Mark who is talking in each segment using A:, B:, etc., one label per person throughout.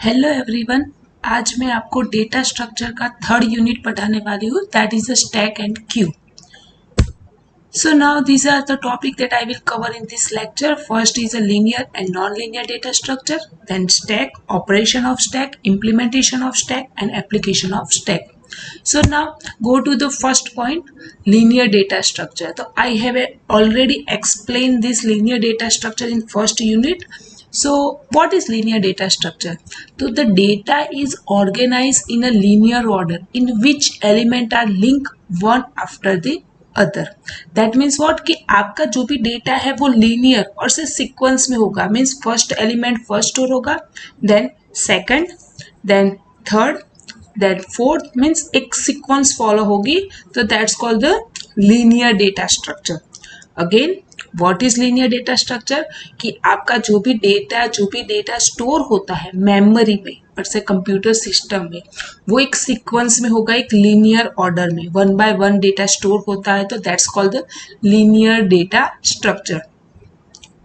A: Hello everyone. आज मैं आपको डेटा स्ट्रक्चर का थर्ड यूनिट पढ़ाने वाली हूँ, that is a stack and Q. So now these are the topic that I will cover in this lecture. First is a linear and non-linear data structure, then stack, operation of stack, implementation of stack and application of stack. So now go to the first point, linear data structure. So I have already explained this linear data structure in first unit. So what is linear data structure? So the data is organized in a linear order in which element are linked one after the other. That means what कि आपका जो भी data है वो linear और से sequence में होगा. Means first element first store होगा, then second, then third, then fourth. Means एक सिक्वेंस फॉलो होगी. तो that's called the linear data structure. Again what is linear data structure? कि आपका जो भी डेटा स्टोर होता है मेमोरी में और से कंप्यूटर सिस्टम में, वो एक सीक्वेंस में होगा, एक लीनियर ऑर्डर में one by one data store होता है. तो that's called the linear data structure.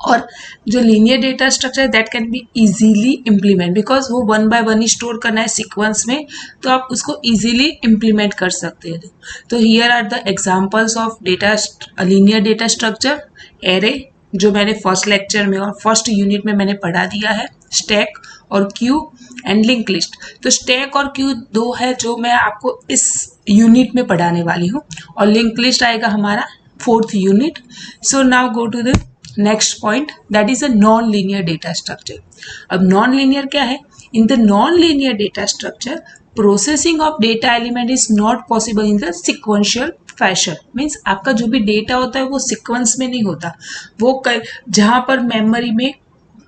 A: और जो linear data structure that can be easily implement, because वो वन बाय वन ही स्टोर करना है सीक्वेंस में, तो आप उसको इजीली इम्प्लीमेंट कर सकते हैं. तो here are the examples of linear data structure. Array जो मैंने फर्स्ट लेक्चर में और फर्स्ट यूनिट में मैंने पढ़ा दिया है, स्टैक और क्यू एंड लिंक लिस्ट. तो स्टैक और क्यू दो है जो मैं आपको इस यूनिट में पढ़ाने वाली हूँ, और लिंक लिस्ट आएगा हमारा fourth unit. So now go to the next point, that is a non linear data structure. अब नॉन लीनियर क्या है? In the non linear data structure processing of data element is not possible in the sequential fashion. Means आपका जो भी data होता है वो sequence में नहीं होता, वो जहां पर मेमोरी में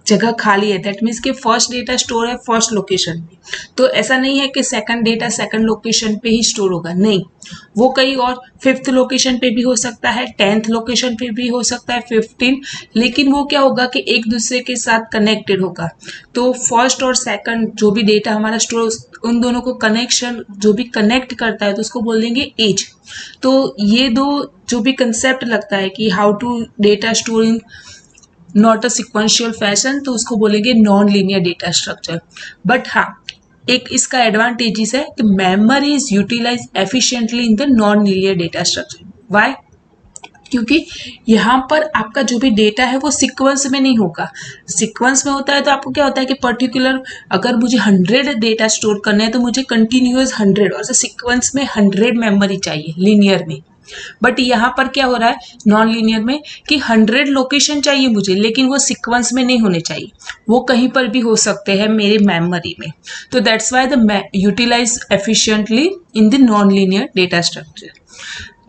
A: जगह खाली है, दैट मीन्स कि फर्स्ट डेटा स्टोर है फर्स्ट लोकेशन पे. तो ऐसा नहीं है कि सेकंड डेटा सेकंड लोकेशन पे ही स्टोर होगा, नहीं, वो कहीं और फिफ्थ लोकेशन पे भी हो सकता है, 10th लोकेशन पे भी हो सकता है, 15. लेकिन वो क्या होगा कि एक दूसरे के साथ कनेक्टेड होगा. तो फर्स्ट और सेकंड जो भी डेटा हमारा स्टोर, उन दोनों को कनेक्शन जो भी कनेक्ट करता है तो उसको बोल देंगे एज. तो ये दो जो भी कंसेप्ट लगता है कि how to data store in not a sequential fashion, तो उसको बोलेंगे non linear data structure. But हाँ, एक इसका एडवांटेजेस है कि memory is utilize efficiently in the non linear data structure. Why? क्योंकि यहाँ पर आपका जो भी डेटा है वो सीक्वेंस में नहीं होगा. सीक्वेंस में होता है तो आपको क्या होता है कि पर्टिकुलर अगर मुझे 100 डेटा स्टोर करने हैं तो मुझे कंटिन्यूअस 100 और सीक्वेंस में 100 मेमोरी चाहिए लीनियर में. बट यहाँ पर क्या हो रहा है नॉन लीनियर में कि 100 लोकेशन चाहिए मुझे, लेकिन वो सीक्वेंस में नहीं होने चाहिए, वो कहीं पर भी हो सकते हैं मेरे मेमोरी में. तो that's why the utilize efficiently in the non linear data structure.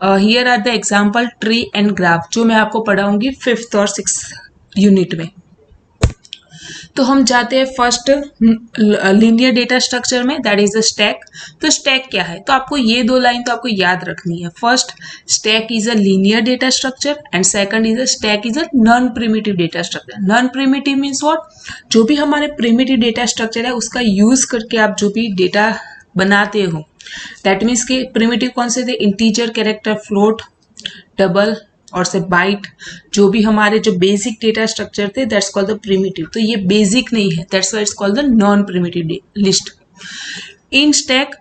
A: Here are the example tree and graph, जो मैं आपको पढ़ाऊंगी 5th और 6th यूनिट में. तो हम जाते हैं फर्स्ट लीनियर डेटा स्ट्रक्चर में, दैट इज अ स्टैक. तो स्टैक क्या है? तो आपको ये दो लाइन तो आपको याद रखनी है. First, stack is a linear data structure and second is a stack is a non primitive data structure. Non primitive means what? जो भी हमारे प्रिमिटिव डेटा स्ट्रक्चर है उसका यूज करके आप जो भी डेटा बनाते हो, दैट मीन्स के प्रिमिटिव कौन से थे? इंटीजर, कैरेक्टर, फ्लोट, डबल और से बाइट. जो भी हमारे जो बेसिक डेटा स्ट्रक्चर थे दैट्स कॉल्ड द प्रिमिटिव. तो ये बेसिक नहीं है, that's why it's called the non primitive list in stack.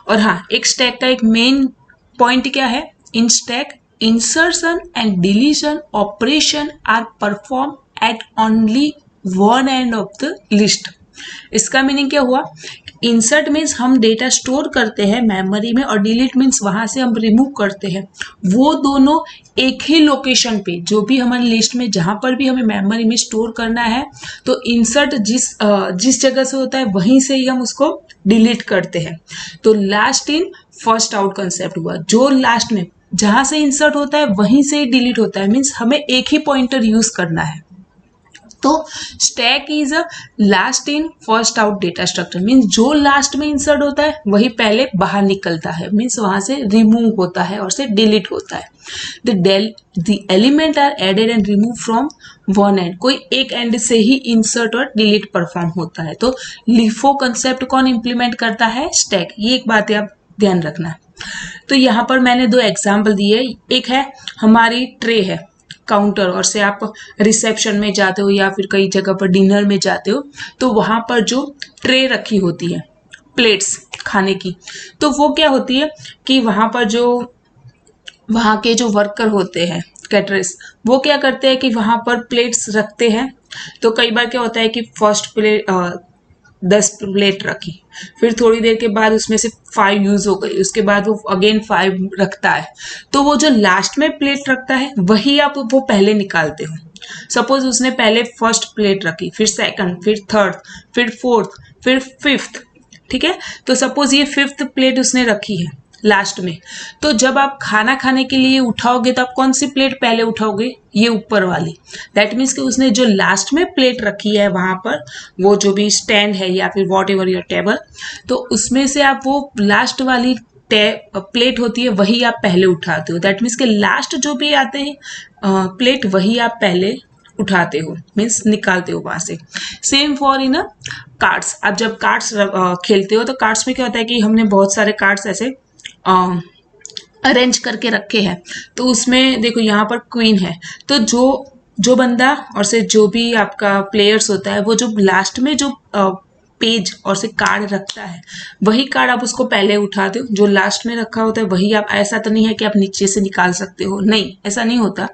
A: और हाँ, एक स्टैक का एक मेन पॉइंट क्या है? In stack insertion and deletion operation are perform at only one end of the list. इसका मीनिंग क्या हुआ? इंसर्ट मीन्स हम डेटा स्टोर करते हैं मेमोरी में, और डिलीट मीन्स वहां से हम रिमूव करते हैं. वो दोनों एक ही लोकेशन पे, जो भी हमारी लिस्ट में जहां पर भी हमें मेमोरी में स्टोर करना है, तो इंसर्ट जिस जगह से होता है वहीं से ही हम उसको डिलीट करते हैं. तो last in first out concept हुआ. जो लास्ट में जहां से इंसर्ट होता है वहीं से ही डिलीट होता है. मीन्स हमें एक ही पॉइंटर यूज करना है. तो stack is a last in first out data structure. Means जो लास्ट में इंसर्ट होता है वही पहले बाहर निकलता है, मीन्स वहां से रिमूव होता है और से डिलीट होता है. The element are added and remove from one end. कोई एक एंड से ही इंसर्ट और डिलीट परफॉर्म होता है. तो लिफो कंसेप्ट कौन इंप्लीमेंट करता है? स्टैक. ये एक बात आप ध्यान रखना. तो यहाँ पर मैंने दो एग्जाम्पल दिए. एक है हमारी ट्रे है, काउंटर और से आप रिसेप्शन में जाते हो या फिर कई जगह पर डिनर में जाते हो, तो वहाँ पर जो ट्रे रखी होती है प्लेट्स खाने की, तो वो क्या होती है कि वहाँ पर जो वहाँ के जो वर्कर होते हैं कैटरर्स, वो क्या करते हैं कि वहाँ पर प्लेट्स रखते हैं। तो कई बार क्या होता है कि फर्स्ट प्लेट 10 प्लेट रखी, फिर थोड़ी देर के बाद उसमें से 5 यूज हो गई, उसके बाद वो अगेन 5 रखता है, तो वो जो लास्ट में प्लेट रखता है वही आप वो पहले निकालते हो। सपोज उसने पहले फर्स्ट प्लेट रखी, फिर सेकंड, फिर थर्ड, फिर फोर्थ, फिर फिफ्थ, ठीक है। तो सपोज ये 5th प्लेट उसने रखी है लास्ट में, तो जब आप खाना खाने के लिए उठाओगे तो आप कौन सी प्लेट पहले उठाओगे? ये ऊपर वाली। दैट मीन्स कि उसने जो लास्ट में प्लेट रखी है वहां पर, वो जो भी स्टैंड है या फिर वॉट एवर योर टेबल, तो उसमें से आप वो लास्ट वाली प्लेट होती है वही आप पहले उठाते हो। दैट मीन्स कि लास्ट जो भी आते हैं प्लेट वही आप पहले उठाते हो, मीन्स निकालते हो वहां से। Same for in cards. आप जब कार्ड्स खेलते हो तो कार्ड्स में क्या होता है कि हमने बहुत सारे कार्ड्स ऐसे अरेंज करके रखे हैं, तो उसमें देखो यहाँ पर क्वीन है, तो जो बंदा और से जो भी आपका प्लेयर्स होता है, वो जो लास्ट में जो पेज और से कार्ड रखता है वही कार्ड आप उसको पहले उठाते हो। जो लास्ट में रखा होता है वही आप, ऐसा तो नहीं है कि आप नीचे से निकाल सकते हो, नहीं ऐसा नहीं होता।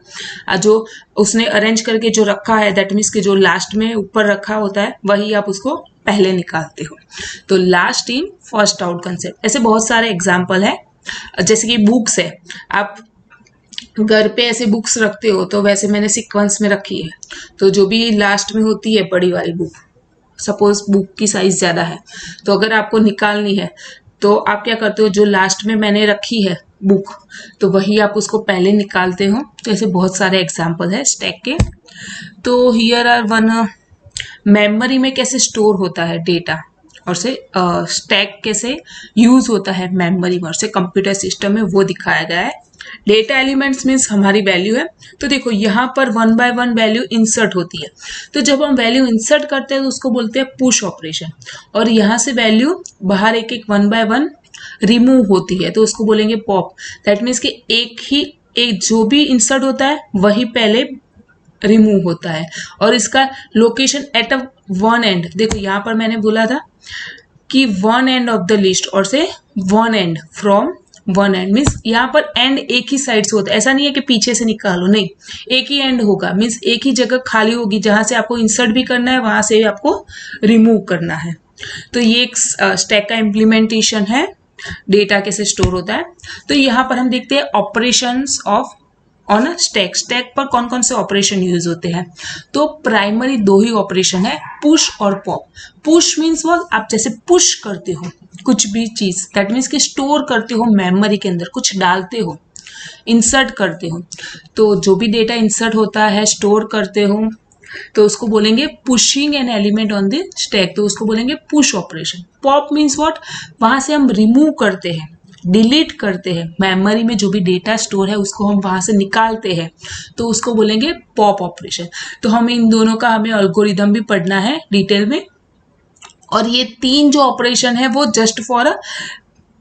A: जो उसने अरेंज करके जो रखा है दैट मीन्स कि जो लास्ट में ऊपर रखा होता है वही आप उसको पहले निकालते हो। तो last in first out concept, ऐसे बहुत सारे एग्जाम्पल है। जैसे कि बुक्स है, आप घर पे ऐसे बुक्स रखते हो तो वैसे मैंने सीक्वेंस में रखी है, तो जो भी लास्ट में होती है बड़ी वाली बुक, सपोज बुक की साइज ज्यादा है तो अगर आपको निकालनी है तो आप क्या करते हो, जो लास्ट में मैंने रखी है बुक तो वही आप उसको पहले निकालते हो। तो ऐसे बहुत सारे एग्जाम्पल है स्टैक के। तो हियर आर वन, मेमोरी में कैसे स्टोर होता है डेटा और से स्टैक कैसे यूज होता है मेमोरी में और से कंप्यूटर सिस्टम में, वो दिखाया गया है। डेटा एलिमेंट्स मीन्स हमारी वैल्यू है। तो देखो यहाँ पर 1 by 1 वैल्यू इंसर्ट होती है, तो जब हम वैल्यू इंसर्ट करते हैं तो उसको बोलते हैं पुश ऑपरेशन, और यहाँ से वैल्यू बाहर एक एक 1 by 1 रिमूव होती है तो उसको बोलेंगे पॉप। दैट मीन्स कि एक जो भी इंसर्ट होता है वही पहले रिमूव होता है, और इसका location at a one and, देखो यहाँ पर मैंने बोला था कि one end of the list और से one and from one and, means यहाँ पर एंड एक ही साइड से होता है, ऐसा नहीं है कि पीछे से निकालो, नहीं एक ही एंड होगा, मीन्स एक ही जगह खाली होगी जहां से आपको इंसर्ट भी करना है वहां से आपको रिमूव करना है। तो ये एक स्टैक का इम्प्लीमेंटेशन है, डेटा कैसे स्टोर होता है। तो यहाँ पर हम देखते हैं operations of on stack. Stack पर कौन कौन से ऑपरेशन यूज होते हैं? तो प्राइमरी 2 ही ऑपरेशन है, पुश और पॉप। पुश मीन्स वो आप जैसे पुश करते हो कुछ भी चीज, दैट मीन्स कि स्टोर करते हो मेमोरी के अंदर, कुछ डालते हो, इंसर्ट करते हो। तो जो भी डेटा इंसर्ट होता है, स्टोर करते हो, तो उसको बोलेंगे pushing an element on the stack, तो उसको बोलेंगे push operation. Pop means what? वहां से हम रिमूव करते हैं, डिलीट करते हैं, मेमोरी में जो भी डेटा स्टोर है उसको हम वहां से निकालते हैं, तो उसको बोलेंगे पॉप ऑपरेशन। तो हमें इन दोनों का हमें एल्गोरिदम भी पढ़ना है डिटेल में, और ये 3 जो ऑपरेशन है वो just for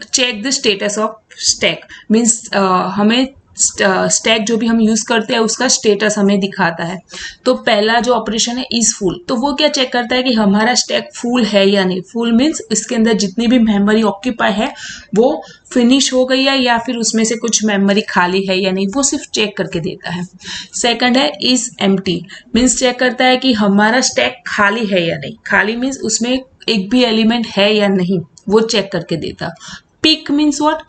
A: check the status of stack, means हमें स्टैक जो भी हम यूज करते हैं उसका स्टेटस हमें दिखाता है। तो पहला जो ऑपरेशन है इज फुल, तो वो क्या चेक करता है कि हमारा स्टैक फुल है या नहीं। फुल मीन्स इसके अंदर जितनी भी मेमोरी ऑक्यूपाई है वो फिनिश हो गई है या फिर उसमें से कुछ मेमोरी खाली है या नहीं, वो सिर्फ चेक करके देता है। सेकंड है इज एम्प्टी, मीन्स चेक करता है कि हमारा स्टैक खाली है या नहीं। खाली मीन्स उसमें एक भी एलिमेंट है या नहीं, वो चेक करके देता। Pick means what?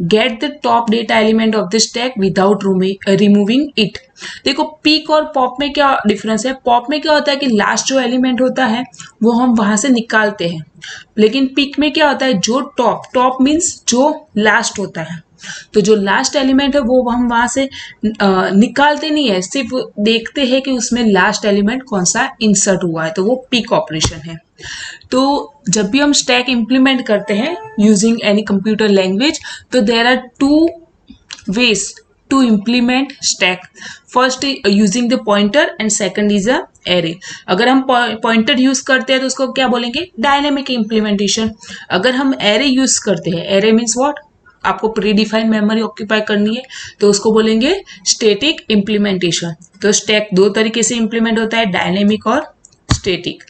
A: Get the top data element of the stack without removing it. देखो पिक और पॉप में क्या डिफरेंस है? पॉप में क्या होता है कि लास्ट जो एलिमेंट होता है वो हम वहां से निकालते हैं, लेकिन पिक में क्या होता है, जो टॉप मीन्स जो लास्ट होता है, तो जो लास्ट एलिमेंट है वो हम वहां से निकालते नहीं है, सिर्फ देखते हैं कि उसमें लास्ट एलिमेंट कौन सा इंसर्ट हुआ है, तो वो पिक ऑपरेशन है। तो जब भी हम स्टैक इंप्लीमेंट करते हैं यूजिंग एनी कंप्यूटर लैंग्वेज, तो there are 2 ways to implement stack. First using the pointer and second is a array. अगर हम पॉइंटर यूज करते हैं तो उसको क्या बोलेंगे? Dynamic implementation. अगर हम एरे यूज करते हैं, एरे मीन्स व्हाट? आपको प्री डिफाइंड मेमोरी ऑक्यूपाई करनी है तो उसको बोलेंगे स्टैटिक इम्प्लीमेंटेशन। तो स्टैक दो तरीके से इम्प्लीमेंट होता है, डायनेमिक और स्टैटिक।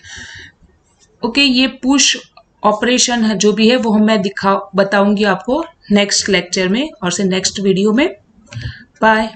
A: ओके, ये पुश ऑपरेशन है जो भी है वो मैं बताऊंगी आपको नेक्स्ट लेक्चर में और से नेक्स्ट वीडियो में। बाय।